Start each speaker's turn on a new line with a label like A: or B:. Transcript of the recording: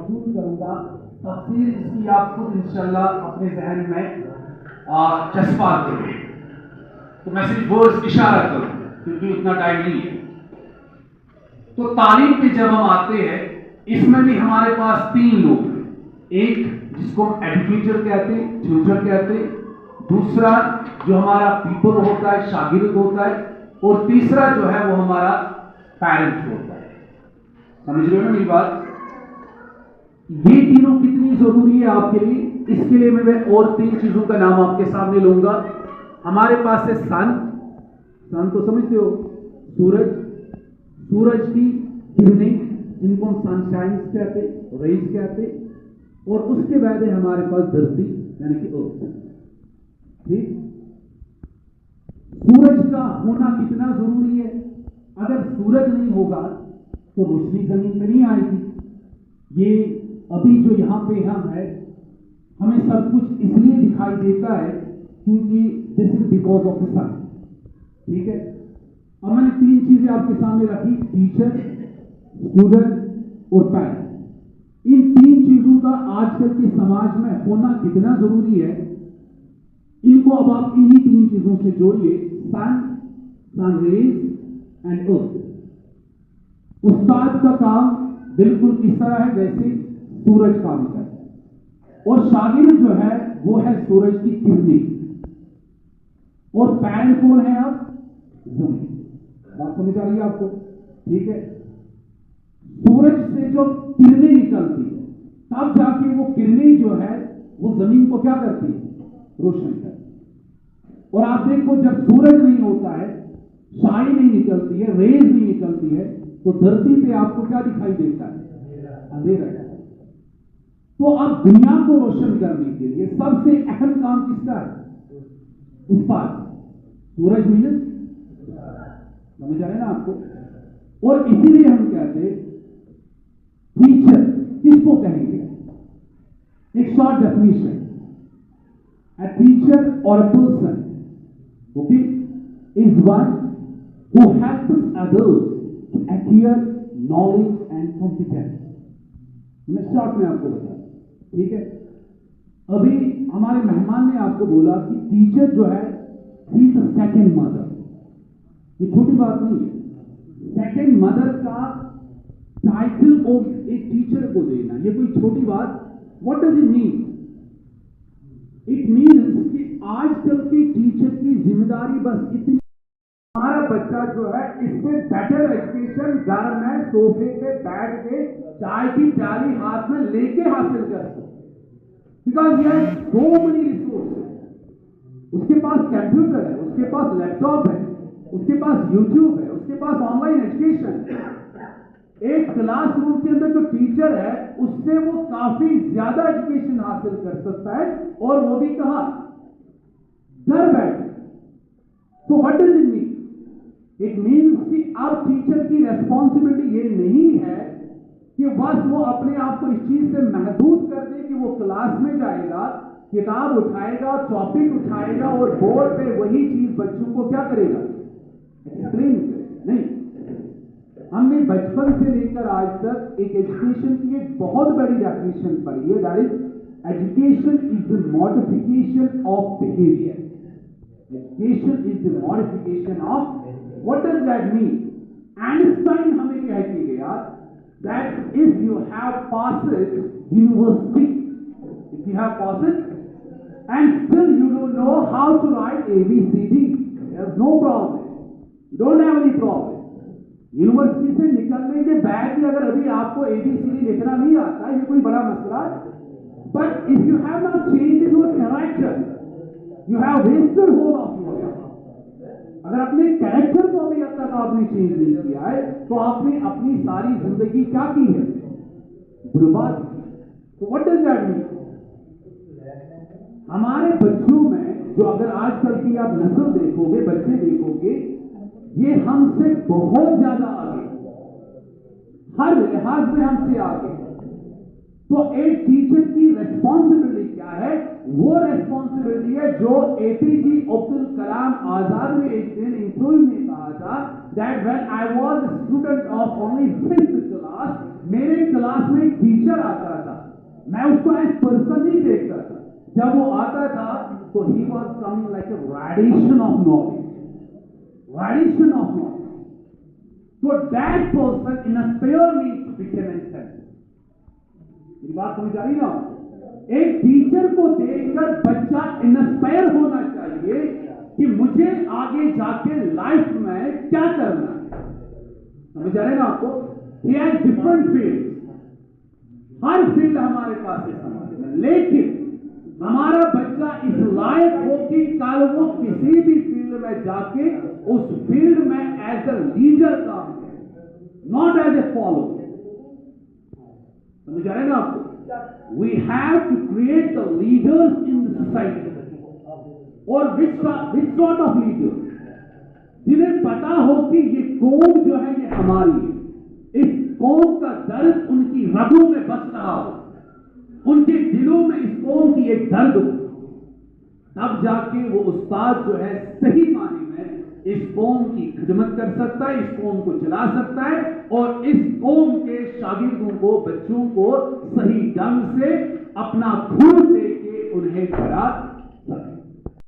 A: मौजूद करूंगा, तफसीर इसकी आप खुद इंशाल्लाह अपने जहन में चस्पा करें। तो मैं सिर्फ वर्ड्स इशारा करूं क्योंकि उतना टाइम नहीं है। तो तालीम पे जब हम आते हैं, इसमें भी हमारे पास 3 लोग हैं। एक जिसको हम एजुकेटर कहते हैं, ट्यूटर कहते हैं, दूसरा जो हमारा पीपल होता है, शागिर्द होता है, और तीसरा जो है वो हमारा पेरेंट होता है। समझ रहे हो ना मेरी बात? ये तीनों कितनी जरूरी है आपके लिए, इसके लिए मैं और 3 चीजों का नाम आपके सामने लूंगा। हमारे पास है सन तो समझते हो, सूरज की किरणें, जिनको हम सनशाइन कहते, रेज कहते, और उसके बाद है हमारे पास धरती यानी कि अर्थ। ठीक, सूरज का होना कितना जरूरी है। अगर सूरज नहीं होगा तो रोशनी जमीन पर नहीं आएगी। ये अभी जो यहां पे हम है, हमें सब कुछ इसलिए दिखाई देता है क्योंकि this is because of the sun. ठीक है, अब मैंने 3 चीजें आपके सामने रखी, टीचर, स्टूडेंट और पेरेंट। इन 3 चीजों का आजकल के समाज में होना कितना जरूरी है, इनको अब आप इन्हीं 3 चीजों से जोड़िए, सन रेज एंड अर्थ। उस्ताद का काम बिल्कुल इस तरह है जैसे सूरज काम करता है, और शागिर्द जो है वो है सूरज की किरणें, और पेरेंट कौन है? आप जमीन। बात समझ आ रही है आपको? ठीक है, सूरज से जो किरणें निकलती है, तब जाके वो किरणें जो है वो जमीन को क्या करती है? रोशन करती है। और आप देखो, जब सूरज नहीं होता है, शाई नहीं निकलती है, रेज नहीं निकलती है, तो धरती पे आपको क्या दिखाई देता है? अंधेरा। तो अब दुनिया को रोशन करने के लिए सबसे अहम काम किसका है? उस्ताद। सूरज मीनस, समझ आए ना आपको? और इसीलिए हम कहते टीचर किसको कहेंगे? एक short definition, a teacher or a person, okay, is one who helps others to acquire knowledge and competence. मैं शॉर्ट में आपको बता, ठीक है? अभी हमारे मेहमान ने आपको बोला कि टीचर जो है he is the second mother. ये छोटी बात नहीं है। सेकंड मदर का टाइटल एक टीचर को देना, ये कोई छोटी बात? What does it mean? It means कि आजकल की टीचर की जिम्मेदारी बस इतनी, हमारा बच्चा जो है इससे बेटर एजुकेशन घर में सोफे पे बैठ के चाय की प्याली हाथ में लेके हासिल कर सके, बिकॉज ये सो मेनी रिसोर्सेज। उसके पास कंप्यूटर है, उसके पास लैपटॉप है, उसके पास यूट्यूब है, उसके पास ऑनलाइन एजुकेशन। एक क्लासरूम के अंदर जो टीचर है उससे वो काफी ज्यादा एजुकेशन हासिल कर सकता है, और वो भी कहां? घर बैठ। तो what does it mean? It means कि अब टीचर की रेस्पॉन्सिबिलिटी ये नहीं है कि बस वो अपने आप को इस चीज से महदूद कर दे कि वो क्लास में जाएगा, किताब उठाएगा, टॉपिक उठाएगा और बोर्ड पे वही चीज बच्चों को क्या करेगा? एक्सप्लेन करेगा। नहीं, हमने बचपन से लेकर आज तक एक एजुकेशन की एक बहुत बड़ी डेफिनेशन पढ़ी है, that is education is the modification of behaviour. Education is the modification of, what does that mean? Einstein हमें कह के गया that if you have passed university, if you have passed and still you don't know how to write ABCD, there's no problem, you don't have any problem. University से निकलने के बाद भी अगर अभी आपको ABCD लिखना नहीं आता, ये कोई बड़ा मसला। But if you have not changed your character, you have wasted whole of your life. अगर अपने कैरेक्टर को अभी अब तक आपने चेंज नहीं किया है, तो आपने अपनी सारी जिंदगी क्या की है? बर्बाद की। तो व्हाट डज दैट मीन? हमारे बच्चों में जो, अगर आजकल की आप नस्ल देखोगे, बच्चे देखोगे, ये हमसे बहुत ज्यादा आगे, हर लिहाज में हमसे आगे। तो एक टीचर की रेस्पॉन्सिबिलिटी क्या है? वो रेस्पॉन्सिबिलिटी है जो एपीजे अब्दुल कलाम आजाद ने एक दिन इंटरव्यू में कहा था, that when I was a student of only 5th class pass मेरे क्लास में एक टीचर आता था, मैं उसको एज पर्सन नहीं देखता था। जब वो आता था तो he was coming like a radiation of knowledge, radiation of knowledge. तो that person inspire me to become an self. मेरी बात समझ आ रही ना? एक टीचर को देखकर बच्चा इंस्पायर होना चाहिए कि मुझे आगे जाके लाइफ में क्या करना है। समझ आ रहे ना आपको? He has different fields, her field हमारे पास है समाज में, लेकिन हमारा बच्चा इस लायक हो कि कल वो किसी भी फील्ड में जाके उस फील्ड में एज ए लीडर काम करे, नॉट एज ए फॉलोअर। समझ आ रहे ना आपको? We have to create the leaders in the society. और which sort of leaders? जिन्हें पता हो कि ये कौम जो है ये हमारी है, इस कौम का दर्द उनकी रगों में बस रहा हो, उनके दिलों में इस कौम की एक दर्द हो, तब जाके वो उस्ताद जो है सही माने में इस कौम की खिदमत कर सकता है, इस कौम को चला सकता है और इस कौम के शागिर्दों को, बच्चों को सही ढंग से अपना खून दे के उन्हें बड़ा